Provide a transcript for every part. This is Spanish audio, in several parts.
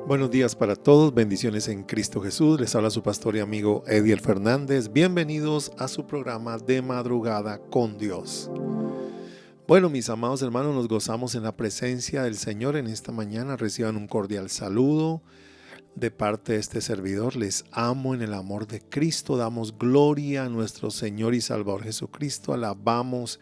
Buenos días para todos, bendiciones en Cristo Jesús. Les habla su pastor y amigo Ediel Fernández. Bienvenidos a su programa de madrugada con Dios. Bueno, mis amados hermanos, nos gozamos en la presencia del Señor en esta mañana. Reciban un cordial saludo de parte de este servidor. Les amo en el amor de Cristo. Damos gloria a nuestro Señor y Salvador Jesucristo. Alabamos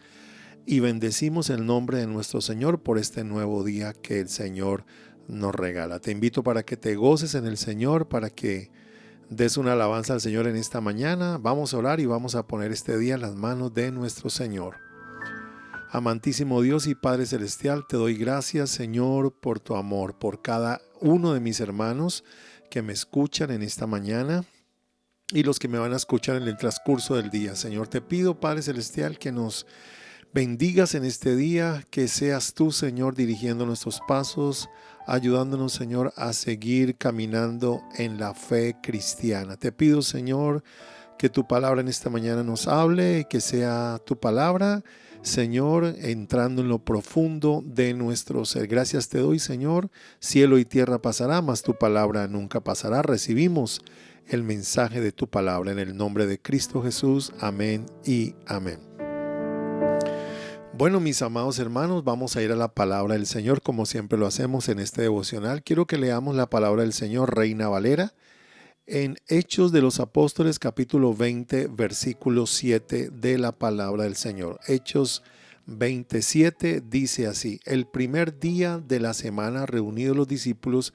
y bendecimos el nombre de nuestro Señor por este nuevo día que el Señor nos regala. Te invito para que te goces en el Señor, para que des una alabanza al Señor en esta mañana. Vamos a orar y vamos a poner este día en las manos de nuestro Señor. Amantísimo Dios y Padre Celestial, te doy gracias, Señor, por tu amor, por cada uno de mis hermanos que me escuchan en esta mañana y los que me van a escuchar en el transcurso del día. Señor, te pido, Padre Celestial, que nos bendigas en este día, que seas tú, Señor, dirigiendo nuestros pasos, ayudándonos, Señor, a seguir caminando en la fe cristiana. Te pido, Señor, que tu palabra en esta mañana nos hable, que sea tu palabra, Señor, entrando en lo profundo de nuestro ser. Gracias te doy, Señor. Cielo y tierra pasará, mas tu palabra nunca pasará. Recibimos el mensaje de tu palabra en el nombre de Cristo Jesús. Amén y amén. Bueno, mis amados hermanos, vamos a ir a la palabra del Señor como siempre lo hacemos en este devocional. Quiero que leamos la palabra del Señor, Reina Valera, en Hechos de los Apóstoles, capítulo 20, versículo 7 de la palabra del Señor. Hechos 27 dice así: el primer día de la semana, reunidos los discípulos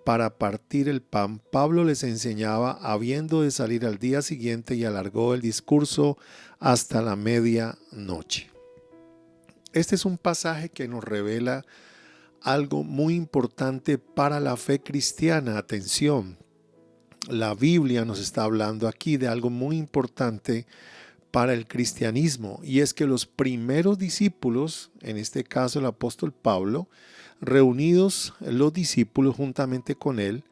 para partir el pan, Pablo les enseñaba, habiendo de salir al día siguiente, y alargó el discurso hasta la medianoche. Este es un pasaje que nos revela algo muy importante para la fe cristiana. Atención, la Biblia nos está hablando aquí de algo muy importante para el cristianismo, y es que los primeros discípulos, en este caso el apóstol Pablo, reunidos los discípulos juntamente con él,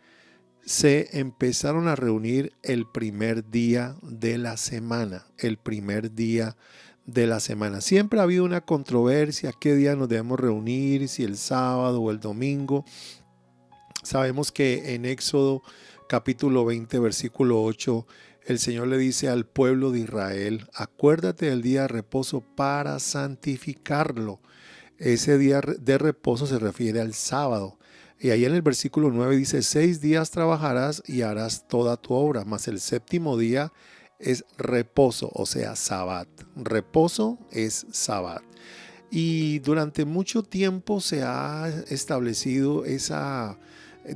se empezaron a reunir el primer día de la semana, Siempre ha habido una controversia, qué día nos debemos reunir, si el sábado o el domingo. Sabemos que en Éxodo capítulo 20, versículo 8, el Señor le dice al pueblo de Israel: acuérdate del día de reposo para santificarlo. Ese día de reposo se refiere al sábado. Y ahí en el versículo 9 dice: 6 días trabajarás y harás toda tu obra, mas el séptimo día es reposo, o sea, Sabbat. Reposo es Sabbat. Y durante mucho tiempo se ha establecido esa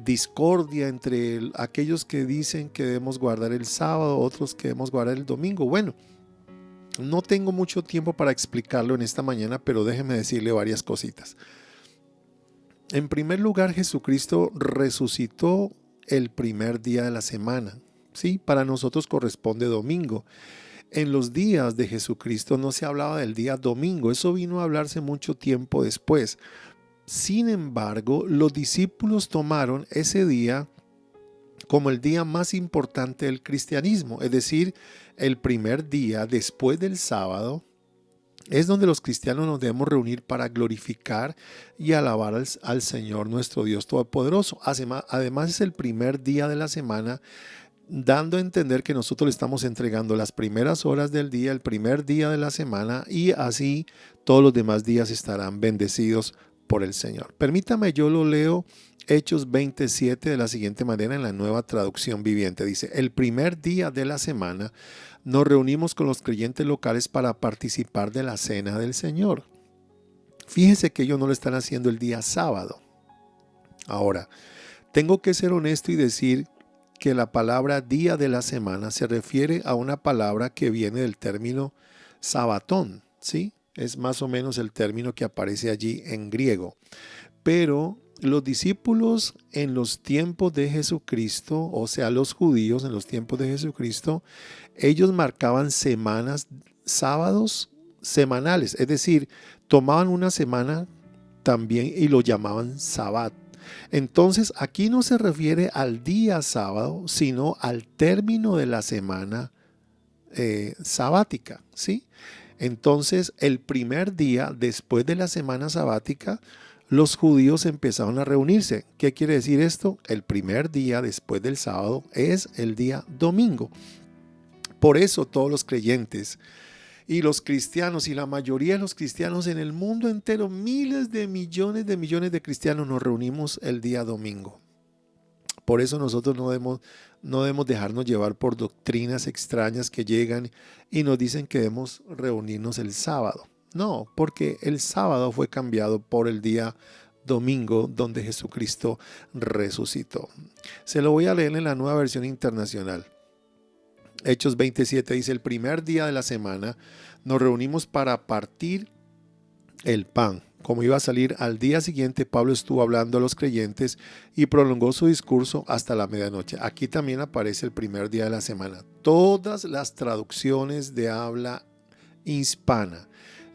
discordia entre aquellos que dicen que debemos guardar el sábado, otros que debemos guardar el domingo. Bueno, no tengo mucho tiempo para explicarlo en esta mañana, pero déjeme decirle varias cositas. En primer lugar, Jesucristo resucitó el primer día de la semana. Sí, para nosotros corresponde domingo. En los días de Jesucristo no se hablaba del día domingo, eso vino a hablarse mucho tiempo después. Sin embargo, los discípulos tomaron ese día como el día más importante del cristianismo, es decir, el primer día después del sábado es donde los cristianos nos debemos reunir para glorificar y alabar al Señor nuestro Dios Todopoderoso. Además es el primer día de la semana, dando a entender que nosotros le estamos entregando las primeras horas del día, el primer día de la semana, y así todos los demás días estarán bendecidos por el Señor. Permítame, yo lo leo, Hechos 27 de la siguiente manera en la Nueva Traducción Viviente. Dice: el primer día de la semana nos reunimos con los creyentes locales para participar de la cena del Señor. Fíjese que ellos no lo están haciendo el día sábado. Ahora, tengo que ser honesto y decir que la palabra día de la semana se refiere a una palabra que viene del término sabatón, ¿sí? Es más o menos el término que aparece allí en griego. Pero los discípulos en los tiempos de Jesucristo, o sea, los judíos en los tiempos de Jesucristo, ellos marcaban semanas, sábados semanales, es decir, tomaban una semana también y lo llamaban Sabbat. Entonces, aquí no se refiere al día sábado, sino al término de la semana sabática, ¿sí? Entonces, el primer día después de la semana sabática los judíos empezaron a reunirse. ¿Qué quiere decir esto? El primer día después del sábado es el día domingo. Por eso todos los creyentes y los cristianos y la mayoría de los cristianos en el mundo entero, miles de millones de cristianos nos reunimos el día domingo. Por eso nosotros no debemos dejarnos llevar por doctrinas extrañas que llegan y nos dicen que debemos reunirnos el sábado. No, porque el sábado fue cambiado por el día domingo donde Jesucristo resucitó. Se lo voy a leer en la Nueva Versión Internacional. Hechos 27 dice: el primer día de la semana nos reunimos para partir el pan. Como iba a salir al día siguiente, Pablo estuvo hablando a los creyentes y prolongó su discurso hasta la medianoche. Aquí también aparece el primer día de la semana. Todas las traducciones de habla hispana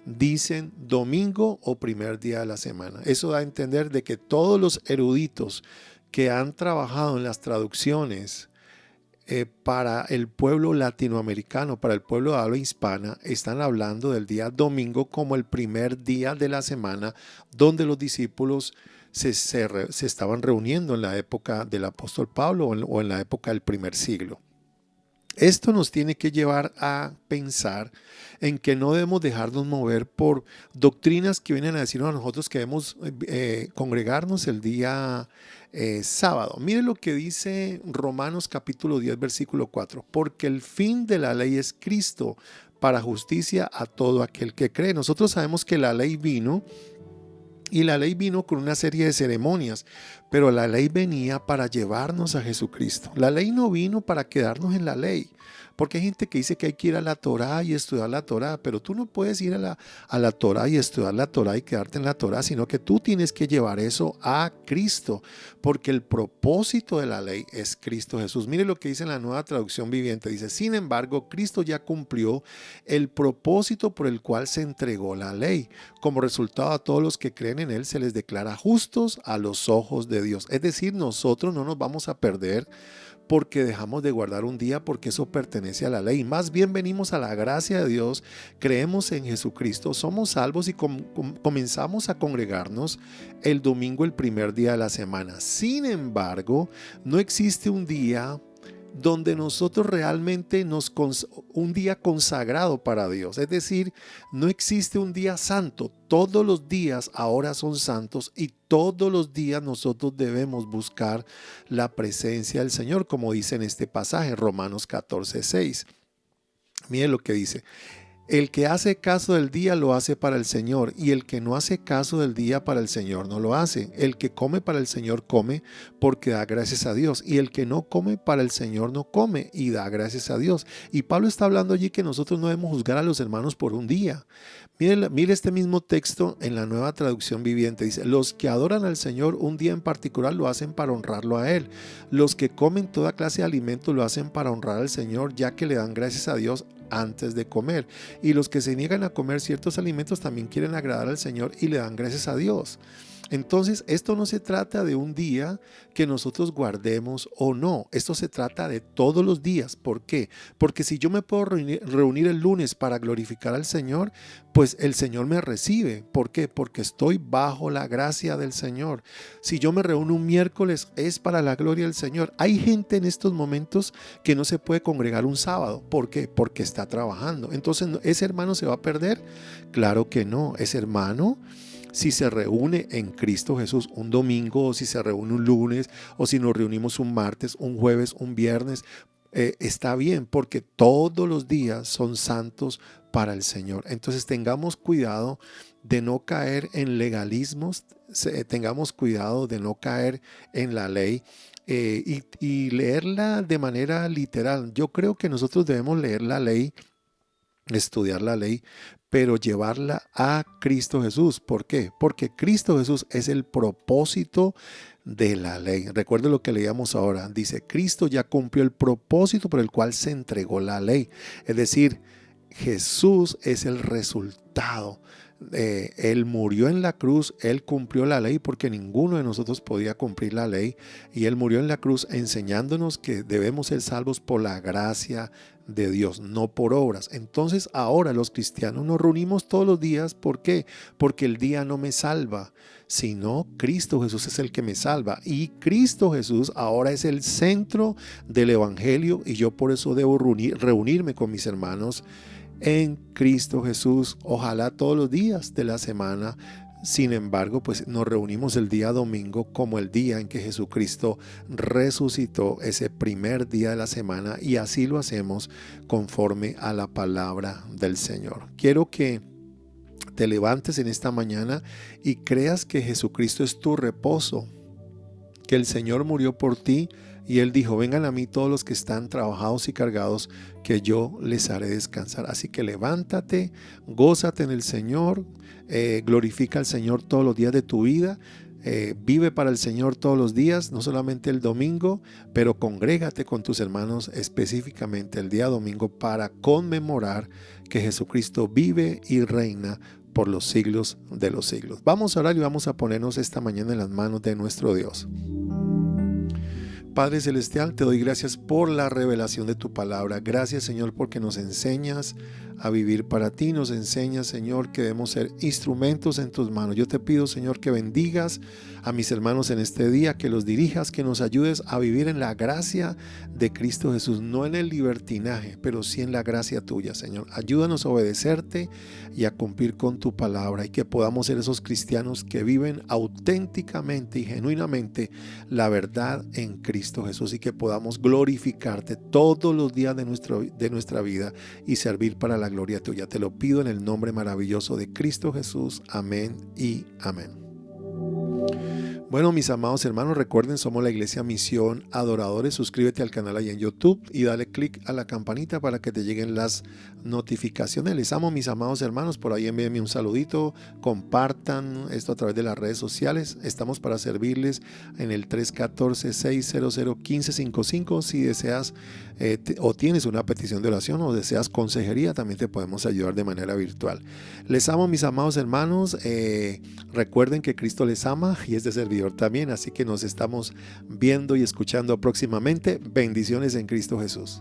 dicen domingo o primer día de la semana. Eso da a entender de que todos los eruditos que han trabajado en las traducciones para el pueblo latinoamericano, para el pueblo de habla hispana, están hablando del día domingo como el primer día de la semana donde los discípulos se estaban reuniendo en la época del apóstol Pablo o en la época del primer siglo. Esto nos tiene que llevar a pensar en que no debemos dejarnos mover por doctrinas que vienen a decirnos a nosotros que debemos congregarnos el día sábado. Mire lo que dice Romanos capítulo 10 versículo 4. Porque el fin de la ley es Cristo para justicia a todo aquel que cree. Nosotros sabemos que la ley vino y la ley vino con una serie de ceremonias, pero la ley venía para llevarnos a Jesucristo. La ley no vino para quedarnos en la ley, porque hay gente que dice que hay que ir a la Torá y estudiar la Torá, pero tú no puedes ir a la Torá y estudiar la Torá y quedarte en la Torá, sino que tú tienes que llevar eso a Cristo, porque el propósito de la ley es Cristo Jesús. Mire lo que dice en la Nueva Traducción Viviente, dice: sin embargo, Cristo ya cumplió el propósito por el cual se entregó la ley. Como resultado, a todos los que creen en él se les declara justos a los ojos de Dios. Es decir, nosotros no nos vamos a perder porque dejamos de guardar un día, porque eso pertenece a la ley. Más bien venimos a la gracia de Dios, creemos en Jesucristo, somos salvos y comenzamos a congregarnos el domingo, el primer día de la semana. Sin embargo, no existe un día donde nosotros realmente un día consagrado para Dios. Es decir, no existe un día santo. Todos los días ahora son santos y todos los días nosotros debemos buscar la presencia del Señor, como dice en este pasaje, Romanos 14:6. Miren lo que dice: el que hace caso del día lo hace para el Señor, y el que no hace caso del día para el Señor no lo hace. El que come para el Señor come porque da gracias a Dios, y el que no come para el Señor no come y da gracias a Dios. Y Pablo está hablando allí que nosotros no debemos juzgar a los hermanos por un día. Mire este mismo texto en la Nueva Traducción Viviente. Dice: los que adoran al Señor un día en particular lo hacen para honrarlo a Él. Los que comen toda clase de alimentos lo hacen para honrar al Señor, ya que le dan gracias a Dios antes de comer. Y los que se niegan a comer ciertos alimentos también quieren agradar al Señor y le dan gracias a Dios. Entonces, esto no se trata de un día que nosotros guardemos o no. Esto se trata de todos los días. ¿Por qué? Porque si yo me puedo reunir el lunes para glorificar al Señor, pues el Señor me recibe. ¿Por qué? Porque estoy bajo la gracia del Señor. Si yo me reúno un miércoles, es para la gloria del Señor. Hay gente en estos momentos que no se puede congregar un sábado. ¿Por qué? Porque está trabajando. Entonces, ¿ese hermano se va a perder? Claro que no. Ese hermano, si se reúne en Cristo Jesús un domingo, o si se reúne un lunes, o si nos reunimos un martes, un jueves, un viernes, está bien, porque todos los días son santos para el Señor. Entonces tengamos cuidado de no caer en legalismos, tengamos cuidado de no caer en la ley y leerla de manera literal. Yo creo que nosotros debemos leer la ley, estudiar la ley, pero llevarla a Cristo Jesús. ¿Por qué? Porque Cristo Jesús es el propósito de la ley. Recuerde lo que leíamos ahora. Dice: Cristo ya cumplió el propósito por el cual se entregó la ley. Es decir, Jesús es el resultado Él murió en la cruz, Él cumplió la ley porque ninguno de nosotros podía cumplir la ley, y Él murió en la cruz enseñándonos que debemos ser salvos por la gracia de Dios, no por obras. Entonces ahora los cristianos nos reunimos todos los días. ¿Por qué? Porque el día no me salva, sino Cristo Jesús es el que me salva, y Cristo Jesús ahora es el centro del evangelio, y yo por eso debo reunirme con mis hermanos en Cristo Jesús, ojalá todos los días de la semana. Sin embargo, pues nos reunimos el día domingo como el día en que Jesucristo resucitó, ese primer día de la semana, y así lo hacemos conforme a la palabra del Señor. Quiero que te levantes en esta mañana y creas que Jesucristo es tu reposo, que el Señor murió por ti, y Él dijo: vengan a mí todos los que están trabajados y cargados, que yo les haré descansar. Así que levántate, gózate en el Señor, glorifica al Señor todos los días de tu vida, vive para el Señor todos los días, no solamente el domingo, pero congrégate con tus hermanos específicamente el día domingo para conmemorar que Jesucristo vive y reina por los siglos de los siglos. Vamos a orar y vamos a ponernos esta mañana en las manos de nuestro Dios. Padre Celestial, te doy gracias por la revelación de tu palabra. Gracias, Señor, porque nos enseñas a vivir para ti. Nos enseñas, Señor, que debemos ser instrumentos en tus manos. Yo te pido, Señor, que bendigas a mis hermanos en este día, que los dirijas, que nos ayudes a vivir en la gracia de Cristo Jesús, no en el libertinaje, pero sí en la gracia tuya, Señor. Ayúdanos a obedecerte y a cumplir con tu palabra, y que podamos ser esos cristianos que viven auténticamente y genuinamente la verdad en Cristo Jesús, y que podamos glorificarte todos los días de nuestra vida y servir para la gloria tuya. Te lo pido en el nombre maravilloso de Cristo Jesús. Amén y amén. Bueno, mis amados hermanos, recuerden, somos la Iglesia Misión Adoradores. Suscríbete al canal ahí en YouTube y dale click a la campanita para que te lleguen las notificaciones. Les amo, mis amados hermanos. Por ahí envíenme un saludito, compartan esto a través de las redes sociales. Estamos para servirles en el 314-600-1555. Si deseas o tienes una petición de oración o deseas consejería, también te podemos ayudar de manera virtual. Les amo, mis amados hermanos. Recuerden que Cristo les ama y es de servidor también, así que nos estamos viendo y escuchando próximamente. Bendiciones en Cristo Jesús.